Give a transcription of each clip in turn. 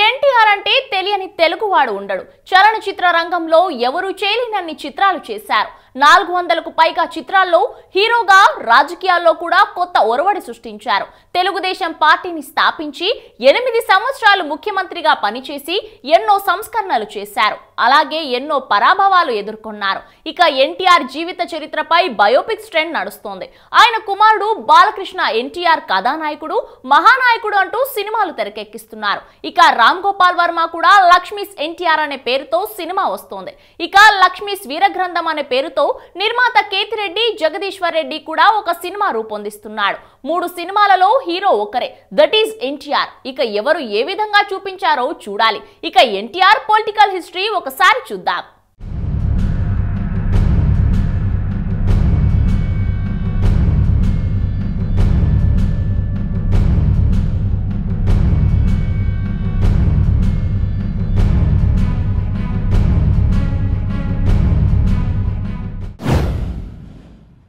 ఎన్టీఆర్ అంటే తెలియని తెలుగువాడు ఉండడు. చలనచిత్ర రంగంలో ఎవరు చేయలేనన్ని చిత్రాలు చేశారు. 400కు పైగా చిత్రాల్లో హీరోగా, రాజకీయాల్లో కూడా కొత్త ఒరవడి సృష్టించారు. తెలుగుదేశం పార్టీని స్థాపించి 8 సంవత్సరాలు ముఖ్యమంత్రిగా పనిచేసి ఎన్నో సంస్కరణలు చేశారు. అలాగే ఎన్నో పరాభవాలు ఎదుర్కొన్నారు. ఇక ఎన్టీఆర్ జీవిత చరిత్రపై బయోపిక్స్ ట్రెండ్ నడుస్తోంది. ఆయన కుమారుడు బాలకృష్ణ ఎన్టీఆర్ కథానాయకుడు, మహానాయకుడు అంటూ సినిమాలు తెరకెక్కిస్తున్నారు. ఇక రామ్ గోపాల్ వర్మ కూడా లక్ష్మీస్ ఎన్టీఆర్ అనే పేరుతో సినిమా వస్తోంది. ఇక లక్ష్మీస్ వీరగ్రంథం అనే పేరుతో నిర్మాత కేతిరెడ్డి, జగదీశ్వర్ రెడ్డి కూడా ఒక సినిమా రూపొందిస్తున్నాడు. 3 సినిమాలలో హీరో ఒకరే, దట్ ఈజ్ ఎన్టీఆర్. ఇక ఎవరు ఏ విధంగా చూపించారో చూడాలి. ఇక ఎన్టీఆర్ పొలిటికల్ హిస్టరీ ఒకసారి చూద్దాం.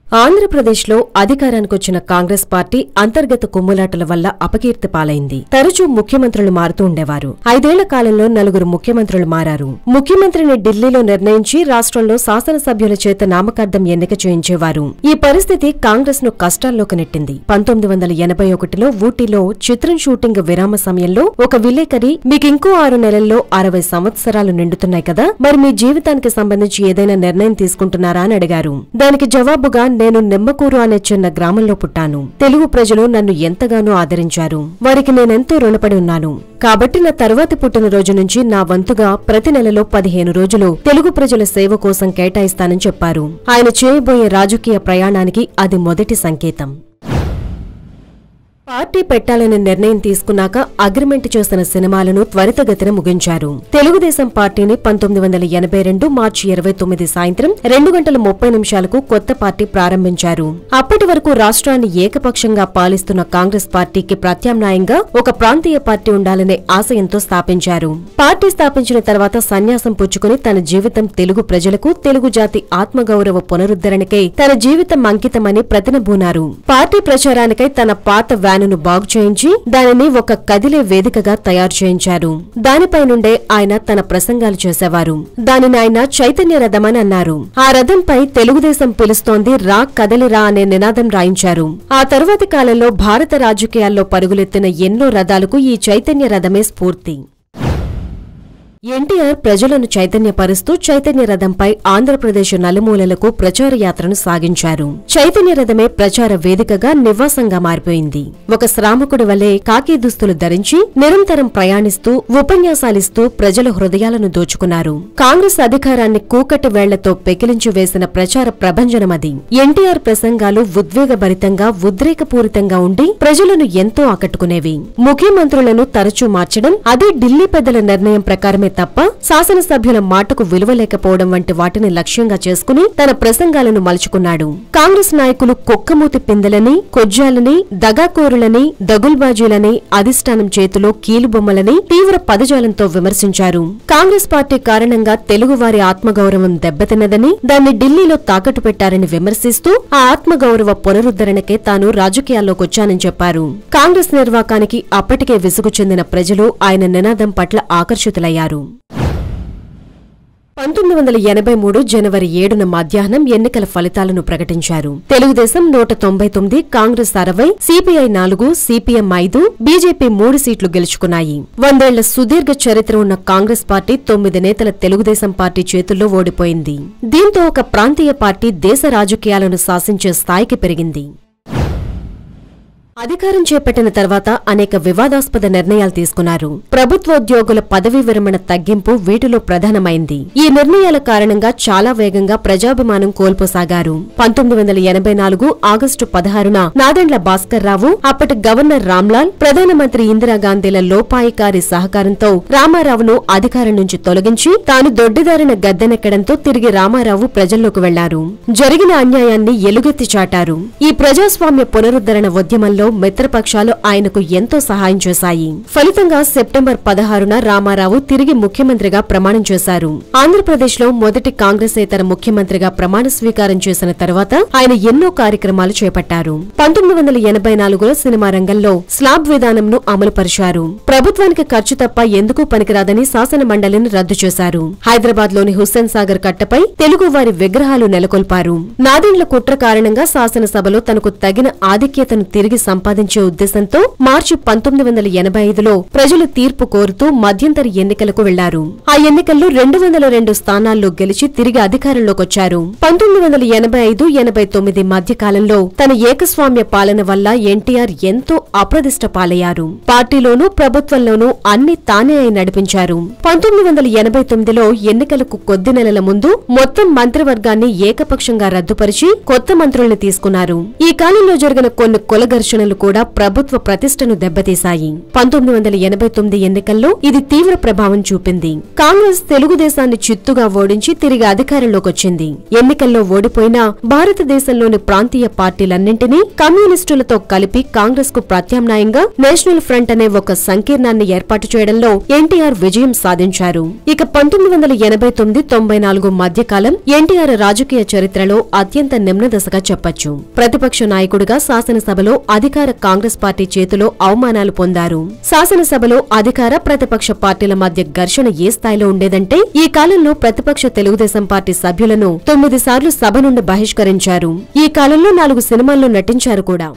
ఆంధ్రప్రదేశ్లో అధికారానికొచ్చిన కాంగ్రెస్ పార్టీ అంతర్గత కుమ్ములాటల వల్ల అపకీర్తి పాలైంది. తరచూ ముఖ్యమంత్రులు మారుతూ ఉండేవారు. 5 ఏళ్ల కాలంలో 4 ముఖ్యమంత్రులు మారారు. ముఖ్యమంత్రిని ఢిల్లీలో నిర్ణయించి రాష్ట్రంలో శాసనసభ్యుల చేత నామకార్థం ఎన్నిక చేయించేవారు. ఈ పరిస్థితి కాంగ్రెస్ ను కష్టాల్లోకి నెట్టింది. 1981లో ఊటీలో చిత్రం షూటింగ్ విరామ సమయంలో ఒక విలేకరి, మీకింకో 6 నెలల్లో 60 సంవత్సరాలు నిండుతున్నాయి కదా, మరి మీ జీవితానికి సంబంధించి ఏదైనా నిర్ణయం తీసుకుంటున్నారా అని అడిగారు. దానికి జవాబుగా, నేను నిమ్మకూరు అనే చిన్న గ్రామంలో పుట్టాను. తెలుగు ప్రజలు నన్ను ఎంతగానో ఆదరించారు. వారికి నేనెంతో రుణపడి ఉన్నాను. కాబట్టి నా తరువాతి పుట్టినరోజు నుంచి నా వంతుగా ప్రతి నెలలో 15 రోజులు తెలుగు ప్రజల సేవ కోసం కేటాయిస్తానని చెప్పారు. ఆయన చేయబోయే రాజకీయ ప్రయాణానికి అది మొదటి సంకేతం. పార్టీ పెట్టాలని నిర్ణయం తీసుకున్నాక అగ్రిమెంట్ చేసిన సినిమాలను త్వరితగతిన ముగించారు. తెలుగుదేశం పార్టీని 1982 మార్చి 29 సాయంత్రం 2:30 కొత్త పార్టీ ప్రారంభించారు. అప్పటి వరకు రాష్ట్రాన్ని ఏకపక్షంగా పాలిస్తున్న కాంగ్రెస్ పార్టీకి ప్రత్యామ్నాయంగా ఒక ప్రాంతీయ పార్టీ ఉండాలనే ఆశయంతో స్థాపించారు. పార్టీ స్థాపించిన తర్వాత సన్యాసం పుచ్చుకుని తన జీవితం తెలుగు ప్రజలకు, తెలుగు జాతి ఆత్మగౌరవ పునరుద్ధరణకై తన జీవితం అంకితమని ప్రతినబూనారు. పార్టీ ప్రచారానికై తన పాత ను బాగు చేయించి దానిని ఒక కదిలే వేదికగా తయారు చేయించారు. దానిపై నుండే ఆయన తన ప్రసంగాలు చేసేవారు. దానిని ఆయన చైతన్య రథమని అన్నారు. ఆ రథంపై తెలుగుదేశం పిలుస్తోంది, రా కదలిరా అనే నినాదం రాయించారు. ఆ తరువాతి కాలంలో భారత రాజకీయాల్లో పరుగులెత్తిన ఎన్నో రథాలకు ఈ చైతన్య రథమే స్ఫూర్తి. ఎన్టీఆర్ ప్రజలను చైతన్యపరుస్తూ చైతన్య రథంపై ఆంధ్రప్రదేశ్ నలుమూలలకు ప్రచార యాత్రను సాగించారు. చైతన్య రథమే ప్రచార వేదికగా, నివాసంగా మారిపోయింది. ఒక శ్రామికుడి వలె కాకి దుస్తులు ధరించి నిరంతరం ప్రయాణిస్తూ ఉపన్యాసాలిస్తూ ప్రజల హృదయాలను దోచుకున్నారు. కాంగ్రెస్ అధికారాన్ని కూకటి వేళ్లతో పెకిలించి వేసిన ప్రచార ప్రభంజనమది. ఎన్టీఆర్ ప్రసంగాలు ఉద్వేగభరితంగా, ఉద్రేకపూరితంగా ఉండి ప్రజలను ఎంతో ఆకట్టుకునేవి. ముఖ్యమంత్రులను తరచూ మార్చడం, అదే ఢిల్లీ పెద్దల నిర్ణయం ప్రకారమే తప్ప శాసనసభ్యుల మాటకు విలువ లేకపోవడం వంటి వాటిని లక్ష్యంగా చేసుకుని తన ప్రసంగాలను మలుచుకున్నాడు. కాంగ్రెస్ నాయకులు కుక్కమూతి పిందెలని, కొజ్జాలని, దగాకోరులని, దగుల్బాజీలని, అధిష్టానం చేతిలో కీలుబొమ్మలని తీవ్ర పదజాలంతో విమర్శించారు. కాంగ్రెస్ పార్టీ కారణంగా తెలుగువారి ఆత్మగౌరవం దెబ్బతిన్నదని, దాన్ని ఢిల్లీలో తాకట్టు పెట్టారని విమర్శిస్తూ ఆ ఆత్మగౌరవ పునరుద్ధరణకే తాను రాజకీయాల్లోకొచ్చానని చెప్పారు. కాంగ్రెస్ నిర్వాకానికి అప్పటికే విసుగు చెందిన ప్రజలు ఆయన నినాదం పట్ల ఆకర్షితులయ్యారు. 1983 జనవరి 7న మధ్యాహ్నం ఎన్నికల ఫలితాలను ప్రకటించారు. Telugu Desam 199, Congress 60, CPI 4, CPM 5, BJP 3 సీట్లు గెలుచుకున్నాయి. 100 ఏళ్ల సుదీర్ఘ చరిత్ర ఉన్న కాంగ్రెస్ పార్టీ 9 నేతల తెలుగుదేశం పార్టీ చేతుల్లో ఓడిపోయింది. దీంతో ఒక ప్రాంతీయ పార్టీ దేశ రాజకీయాలను శాసించే స్థాయికి పెరిగింది. అధికారం చేపట్టిన తర్వాత అనేక వివాదాస్పద నిర్ణయాలు తీసుకున్నారు. ప్రభుత్వోద్యోగుల పదవీ విరమణ తగ్గింపు వీటిలో ప్రధానమైంది. ఈ నిర్ణయాల కారణంగా చాలా వేగంగా ప్రజాభిమానం కోల్పోసాగారు. 1984 ఆగస్టు 16న నాదెండ్ల భాస్కర్ రావు, అప్పటి గవర్నర్ రామ్లాల్, ప్రధానమంత్రి ఇందిరాగాంధీల లోపాయికారి సహకారంతో రామారావును అధికారం నుంచి తొలగించి తాను దొడ్డిదారిన గద్దెనెక్కడంతో తిరిగి రామారావు ప్రజల్లోకి వెళ్లారు. జరిగిన అన్యాయాన్ని ఎలుగెత్తి చాటారు. ఈ ప్రజాస్వామ్య పునరుద్ధరణ ఉద్యమంలో ఎన్నికల్లో మిత్రపక్షాలు ఆయనకు ఎంతో సహాయం చేశాయి. ఫలితంగా సెప్టెంబర్ 16న రామారావు తిరిగి ముఖ్యమంత్రిగా ప్రమాణం చేశారు. ఆంధ్రప్రదేశ్ లో మొదటి కాంగ్రెసేతర ముఖ్యమంత్రిగా ప్రమాణ స్వీకారం చేసిన తర్వాత ఆయన ఎన్నో కార్యక్రమాలు చేపట్టారు. 1984లో సినిమా రంగంలో స్లాబ్ విధానంను అమలుపరిచారు. ప్రభుత్వానికి ఖర్చు తప్ప ఎందుకు పనికిరాదని శాసన మండలిని రద్దు చేశారు. హైదరాబాద్ లోని హుస్సేన్ సాగర్ కట్టపై తెలుగు వారి విగ్రహాలు నెలకొల్పారు. నాదెండ్ల కుట్ర కారణంగా శాసనసభలో తనకు తగిన ఆధిక్యతను తిరిగి సంపాదించే ఉద్దేశంతో మార్చి 1985లో ప్రజలు తీర్పు కోరుతూ మధ్యంతర ఎన్నికలకు వెళ్లారు. ఆ ఎన్నికల్లో 202 స్థానాల్లో గెలిచి తిరిగి అధికారంలోకొచ్చారు. 1985-89 మధ్య కాలంలో తన ఏకస్వామ్య పాలన వల్ల ఎన్టీఆర్ ఎంతో అప్రదిష్ట పాలయ్యారు. పార్టీలోనూ ప్రభుత్వంలోనూ అన్ని తానే అయి నడిపించారు. 1989లో ఎన్నికలకు కొద్ది నెలల ముందు మొత్తం మంత్రివర్గాన్ని ఏకపక్షంగా రద్దుపరిచి కొత్త మంత్రుల్ని తీసుకున్నారు. ఈ కాలంలో జరిగిన కొన్ని కుల ఘర్షణలు కూడా ప్రభుత్వ ప్రతిష్టను దెబ్బతీశాయి. 1989 ఎన్నికల్లో ఇది తీవ్ర ప్రభావం చూపింది. కాంగ్రెస్ తెలుగుదేశాన్ని చిత్తుగా ఓడించి తిరిగి అధికారంలోకొచ్చింది. ఎన్నికల్లో ఓడిపోయినా భారతదేశంలోని ప్రాంతీయ పార్టీలన్నింటినీ కమ్యూనిస్టులతో కలిపి కాంగ్రెస్ కు ప్రత్యామ్నాయంగా నేషనల్ ఫ్రంట్ అనే ఒక సంకీర్ణాన్ని ఏర్పాటు చేయడంలో ఎన్టీఆర్ విజయం సాధించారు. ఇక 1989-94 మధ్యకాలం ఎన్టీఆర్ రాజకీయ చరిత్రలో అత్యంత నిమ్నదశగా చెప్పొచ్చు. ప్రతిపక్ష నాయకుడిగా శాసనసభలో అధికార కాంగ్రెస్ పార్టీ చేతిలో అవమానాలు పొందారు. శాసనసభలో అధికార ప్రతిపక్ష పార్టీల మధ్య ఘర్షణ ఏ స్థాయిలో ఉండేదంటే ఈ కాలంలో ప్రతిపక్ష తెలుగుదేశం పార్టీ సభ్యులను 9 సార్లు సభ నుండి బహిష్కరించారు. ఈ కాలంలో 4 సినిమాల్లో నటించారు కూడా.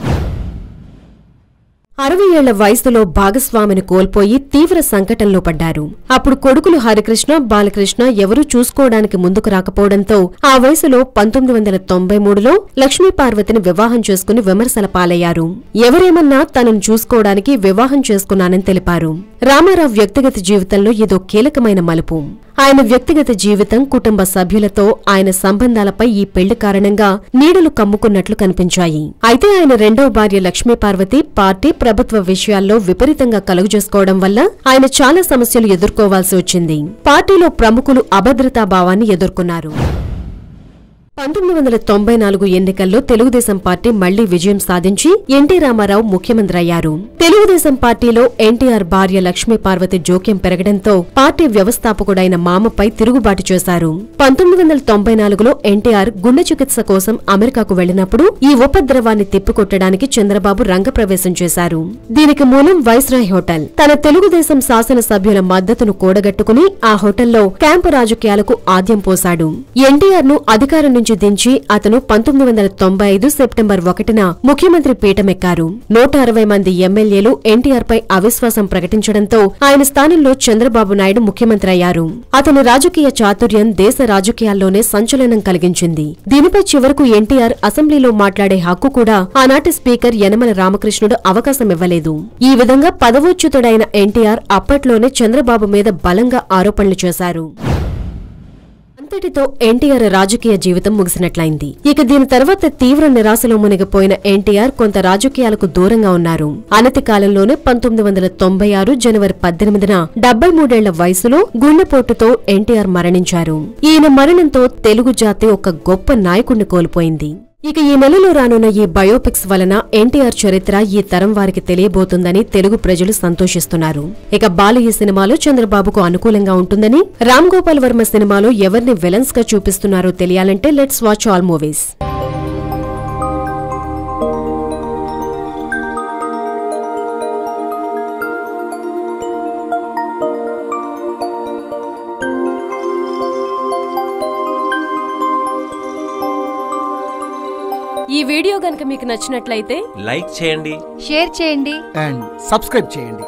60 ఏళ్ల వయసులో భాగస్వామిని కోల్పోయి తీవ్ర సంకటంలో పడ్డారు. అప్పుడు కొడుకులు హరికృష్ణ, బాలకృష్ణ ఎవరూ చూసుకోవడానికి ముందుకు రాకపోవడంతో ఆ వయసులో 1993లో లక్ష్మీపార్వతిని వివాహం చేసుకుని విమర్శల పాలయ్యారు. ఎవరేమన్నా తనను చూసుకోవడానికి వివాహం చేసుకున్నానని తెలిపారు. రామారావు వ్యక్తిగత జీవితంలో ఇదో కీలకమైన మలుపు. ఆయన వ్యక్తిగత జీవితం, కుటుంబ సభ్యులతో ఆయన సంబంధాలపై ఈ పెళ్లి కారణంగా నీడలు కమ్ముకున్నట్లు కనిపించాయి. అయితే ఆయన రెండవ భార్య లక్ష్మీపార్వతి పార్టీ, ప్రభుత్వ విషయాల్లో విపరీతంగా కలుగజేసుకోవడం వల్ల ఆయన చాలా సమస్యలు ఎదుర్కోవాల్సి వచ్చింది. పార్టీలో ప్రముఖులు అభద్రతాభావాన్ని ఎదుర్కొన్నారు. 1994 ఎన్నికల్లో తెలుగుదేశం పార్టీ మళ్లీ విజయం సాధించి ఎన్టీ రామారావు ముఖ్యమంత్రి అయ్యారు. తెలుగుదేశం పార్టీలో ఎన్టీఆర్ భార్య లక్ష్మీపార్వతి జోక్యం పెరగడంతో పార్టీ వ్యవస్థాపకుడైన మామపై తిరుగుబాటు చేశారు. 1994లో ఎన్టీఆర్ గుండె చికిత్స కోసం అమెరికాకు వెళ్లినప్పుడు ఈ ఉపద్రవాన్ని తిప్పికొట్టడానికి చంద్రబాబు రంగప్రవేశం చేశారు. దీనికి మూలం వైస్రాయ్ హోటల్. తన తెలుగుదేశం శాసనసభ్యుల మద్దతును కూడగట్టుకుని ఆ హోటల్లో క్యాంపు రాజకీయాలకు ఆద్యం పోశాడు. ఎన్టీఆర్ ను అధికారం నుంచి దించి అతను 1995 సెప్టెంబర్ 1న ముఖ్యమంత్రి పీఠమెక్కారు. 160 మంది ఎమ్మెల్యేలు ఎన్టీఆర్ పై అవిశ్వాసం ప్రకటించడంతో ఆయన స్థానంలో చంద్రబాబు నాయుడు ముఖ్యమంత్రి అయ్యారు. అతని రాజకీయ చాతుర్యం దేశ రాజకీయాల్లోనే సంచలనం కలిగించింది. దీనిపై చివరకు ఎన్టీఆర్ అసెంబ్లీలో మాట్లాడే హక్కు కూడా ఆనాటి స్పీకర్ యనమల రామకృష్ణుడు అవకాశం ఇవ్వలేదు. ఈ విధంగా పదవోచ్యుతుడైన ఎన్టీఆర్ అప్పట్లోనే చంద్రబాబు మీద బలంగా ఆరోపణలు చేశారు. అంతటితో ఎన్టీఆర్ రాజకీయ జీవితం ముగిసినట్లయింది. ఇక దీని తర్వాత తీవ్ర నిరాశలో మునిగిపోయిన ఎన్టీఆర్ కొంత రాజకీయాలకు దూరంగా ఉన్నారు. అనతి కాలంలోనే 1996 జనవరి 18న 73 ఏళ్ల వయసులో గుండెపోటుతో ఎన్టీఆర్ మరణించారు. ఈయన మరణంతో తెలుగు జాతి ఒక గొప్ప నాయకుణ్ణి కోల్పోయింది. ఇక ఈ నెలలో రానున్న ఈ బయోపిక్స్ వలన ఎన్టీఆర్ చరిత్ర ఈ తరం వారికి తెలియబోతుందని తెలుగు ప్రజలు సంతోషిస్తున్నారు. ఇక బాలయ్య సినిమాలో చంద్రబాబుకు అనుకూలంగా ఉంటుందని, రామ్ గోపాల్ వర్మ సినిమాలో ఎవరిని విలన్స్ గా చూపిస్తున్నారో తెలియాలంటే లెట్స్ వాచ్ ఆల్ మూవీస్. ఈ వీడియో గనుక మీకు నచ్చినట్లయితే లైక్ చేయండి, షేర్ చేయండి అండ్ సబ్స్క్రైబ్ చేయండి.